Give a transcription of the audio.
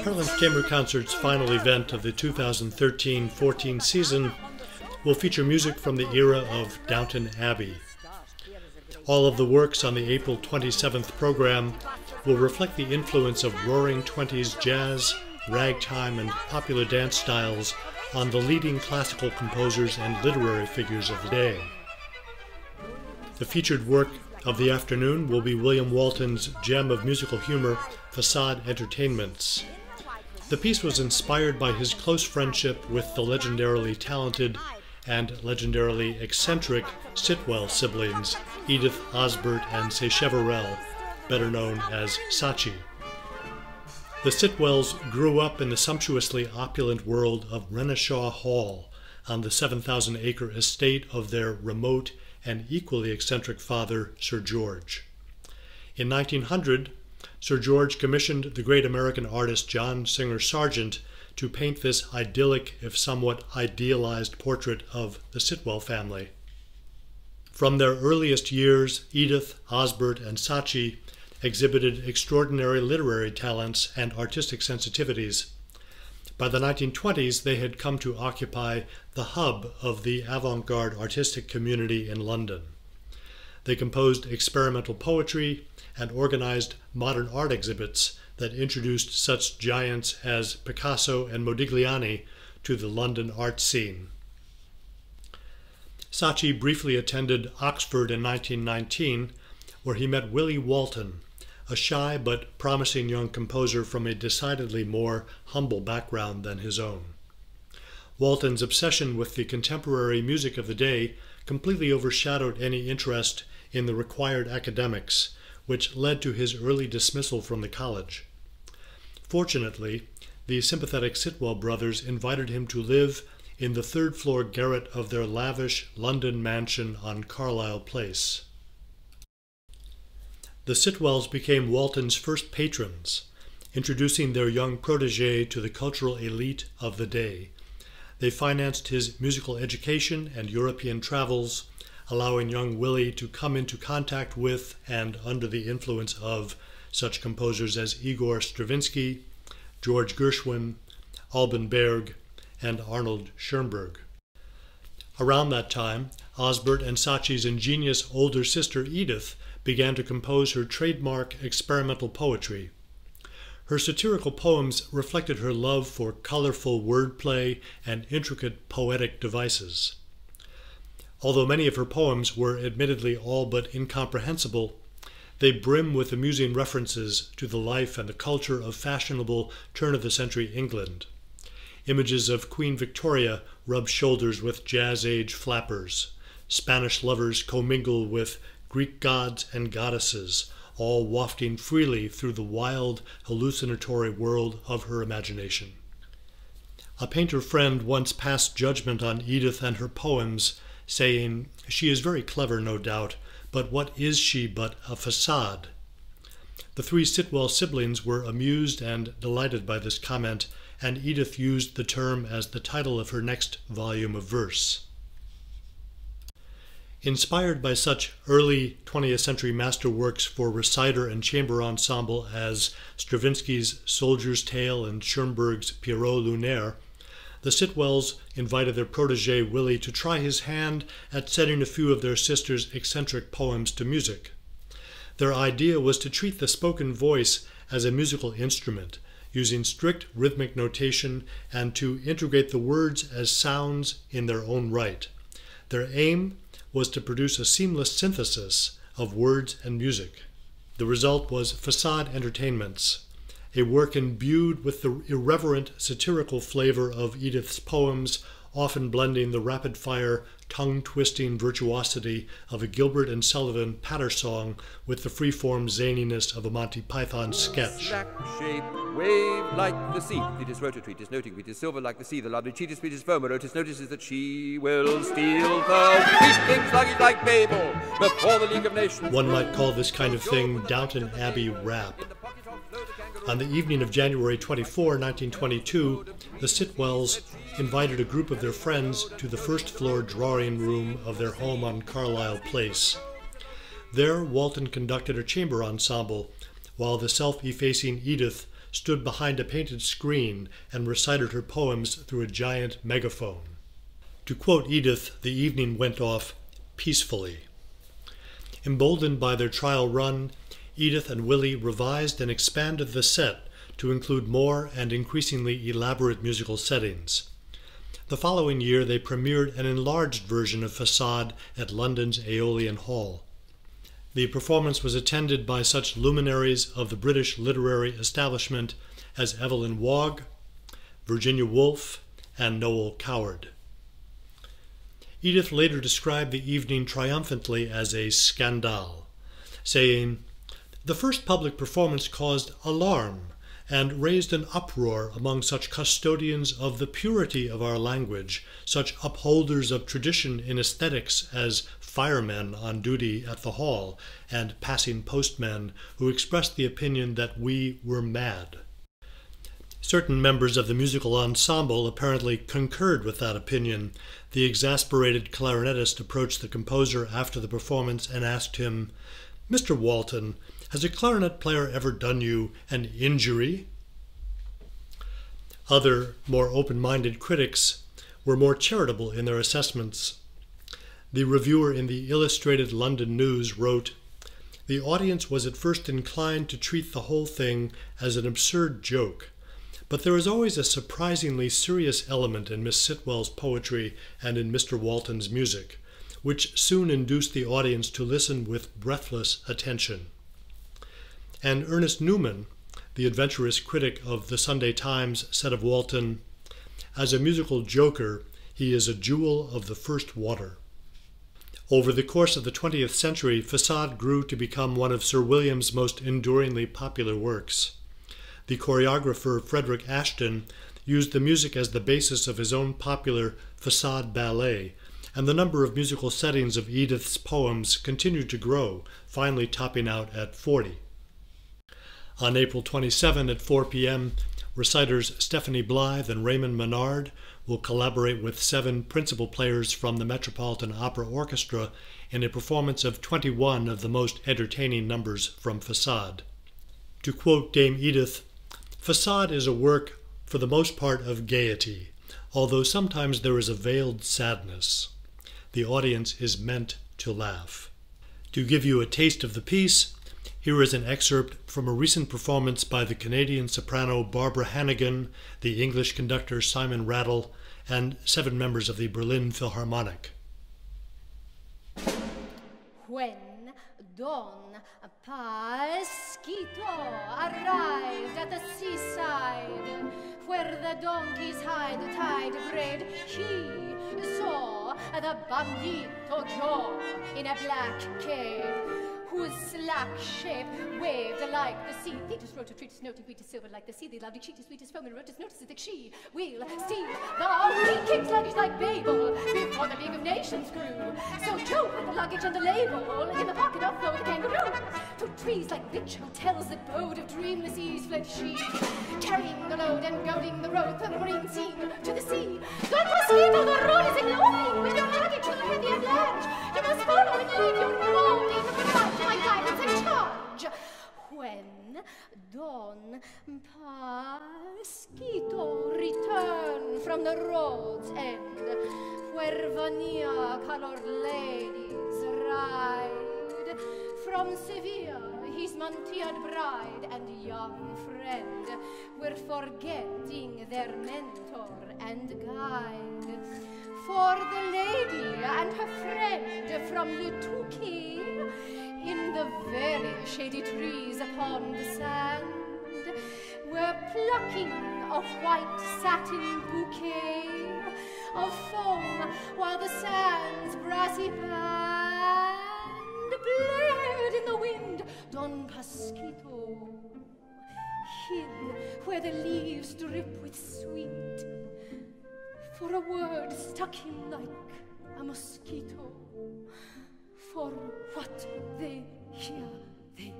Parlance Chamber Concerts' final event of the 2013-14 season will feature music from the era of Downton Abbey. All of the works on the April 27th program will reflect the influence of Roaring Twenties jazz, ragtime, and popular dance styles on the leading classical composers and literary figures of the day. The featured work of the afternoon will be William Walton's gem of musical humor, Façade Entertainments. The piece was inspired by his close friendship with the legendarily talented and legendarily eccentric Sitwell siblings, Edith, Osbert, and Sacheverell, better known as Sachi. The Sitwells grew up in the sumptuously opulent world of Renishaw Hall on the 7,000-acre estate of their remote and equally eccentric father, Sir George. In 1900, Sir George commissioned the great American artist John Singer Sargent to paint this idyllic, if somewhat idealized, portrait of the Sitwell family. From their earliest years, Edith, Osbert, and Sachi exhibited extraordinary literary talents and artistic sensitivities. By the 1920s, they had come to occupy the hub of the avant-garde artistic community in London. They composed experimental poetry and organized modern art exhibits that introduced such giants as Picasso and Modigliani to the London art scene. Sachi briefly attended Oxford in 1919, where he met William Walton, a shy but promising young composer from a decidedly more humble background than his own. Walton's obsession with the contemporary music of the day completely overshadowed any interest in the required academics, which led to his early dismissal from the college. Fortunately, the sympathetic Sitwell brothers invited him to live in the third-floor garret of their lavish London mansion on Carlisle Place. The Sitwells became Walton's first patrons, introducing their young protégé to the cultural elite of the day. They financed his musical education and European travels, allowing young Willie to come into contact with and under the influence of such composers as Igor Stravinsky, George Gershwin, Alban Berg, and Arnold Schoenberg. Around that time, Osbert and Sachi's ingenious older sister Edith began to compose her trademark experimental poetry. Her satirical poems reflected her love for colorful wordplay and intricate poetic devices. Although many of her poems were admittedly all but incomprehensible, they brim with amusing references to the life and the culture of fashionable turn-of-the-century England. Images of Queen Victoria rub shoulders with jazz-age flappers. Spanish lovers commingle with Greek gods and goddesses, all wafting freely through the wild, hallucinatory world of her imagination. A painter friend once passed judgment on Edith and her poems, saying, "She is very clever, no doubt, but what is she but a facade?" The three Sitwell siblings were amused and delighted by this comment, and Edith used the term as the title of her next volume of verse. Inspired by such early 20th century masterworks for reciter and chamber ensemble as Stravinsky's Soldier's Tale and Schoenberg's Pierrot Lunaire, the Sitwells invited their protege Willie to try his hand at setting a few of their sister's eccentric poems to music. Their idea was to treat the spoken voice as a musical instrument, using strict rhythmic notation, and to integrate the words as sounds in their own right. Their aim was to produce a seamless synthesis of words and music. The result was Façade Entertainments, a work imbued with the irreverent satirical flavor of Edith's poems, often blending the rapid-fire, tongue-twisting virtuosity of a Gilbert and Sullivan patter song with the free-form zaniness of a Monty Python sketch. Black shape, wave like the sea. Thetis wrote a treatise, noting it is silver like the sea. The lovely cheetah speeches Fomerotis notices that she will steal the weeping sluggish like Babel before the League of Nations. One might call this kind of thing Downton Abbey rap. On the evening of January 24, 1922, the Sitwells invited a group of their friends to the first-floor drawing room of their home on Carlisle Place. There, Walton conducted a chamber ensemble, while the self-effacing Edith stood behind a painted screen and recited her poems through a giant megaphone. To quote Edith, the evening went off peacefully. Emboldened by their trial run, Edith and Willie revised and expanded the set to include more and increasingly elaborate musical settings. The following year, they premiered an enlarged version of Façade at London's Aeolian Hall. The performance was attended by such luminaries of the British literary establishment as Evelyn Waugh, Virginia Woolf, and Noel Coward. Edith later described the evening triumphantly as a scandale, saying, "The first public performance caused alarm and raised an uproar among such custodians of the purity of our language, such upholders of tradition in aesthetics as firemen on duty at the hall and passing postmen who expressed the opinion that we were mad." Certain members of the musical ensemble apparently concurred with that opinion. The exasperated clarinetist approached the composer after the performance and asked him, "Mr. Walton, has a clarinet player ever done you an injury?" Other, more open-minded critics were more charitable in their assessments. The reviewer in the Illustrated London News wrote, "The audience was at first inclined to treat the whole thing as an absurd joke, but there is always a surprisingly serious element in Miss Sitwell's poetry and in Mr. Walton's music, which soon induced the audience to listen with breathless attention." And Ernest Newman, the adventurous critic of the Sunday Times, said of Walton, "As a musical joker, he is a jewel of the first water." Over the course of the 20th century, Façade grew to become one of Sir William's most enduringly popular works. The choreographer Frederick Ashton used the music as the basis of his own popular Façade ballet, and the number of musical settings of Edith's poems continued to grow, finally topping out at 40. On April 27 at 4 p.m., reciters Stephanie Blythe and Raymond Menard will collaborate with 7 principal players from the Metropolitan Opera Orchestra in a performance of 21 of the most entertaining numbers from Façade. To quote Dame Edith, "Façade is a work for the most part of gaiety, although sometimes there is a veiled sadness. The audience is meant to laugh." To give you a taste of the piece, here is an excerpt from a recent performance by the Canadian soprano Barbara Hannigan, the English conductor Simon Rattle, and 7 members of the Berlin Philharmonic. When Don Pasquito arrived at the seaside, where the donkeys hide the tide bread, he saw the bandito Joe in a black cave, whose slack shape waved like the sea. Thetis wrote a treatise noting wheat is silver like the sea. The lovely cheat is sweet as foam and wrote his notices that she will steal the wheat king sluggish like Babel before the League of Nations grew. So Joe put the luggage and the label in the pocket of Flo the kangaroo. To trees like rich hotels that bode of dreamless ease fled she, carrying the load and goading the road from the marine scene to the sea. Don Pasquito, the road is glowing with your luggage to the heavy and large. You must follow and leave your road in the garage. My guidance and charge. When Don Pasquito returned from the road's end, where vanilla-colored ladies ride, from Seville his Montillard bride and young friend were forgetting their mentor and guide. For the lady and her friend from Le Touquet, in the very shady trees upon the sand, were plucking a white satin bouquet of foam, while the sand's brassy band blared in the wind. Don Pasquito hid where the leaves drip with sweet, for a word stuck him like a mosquito. For what they hear, they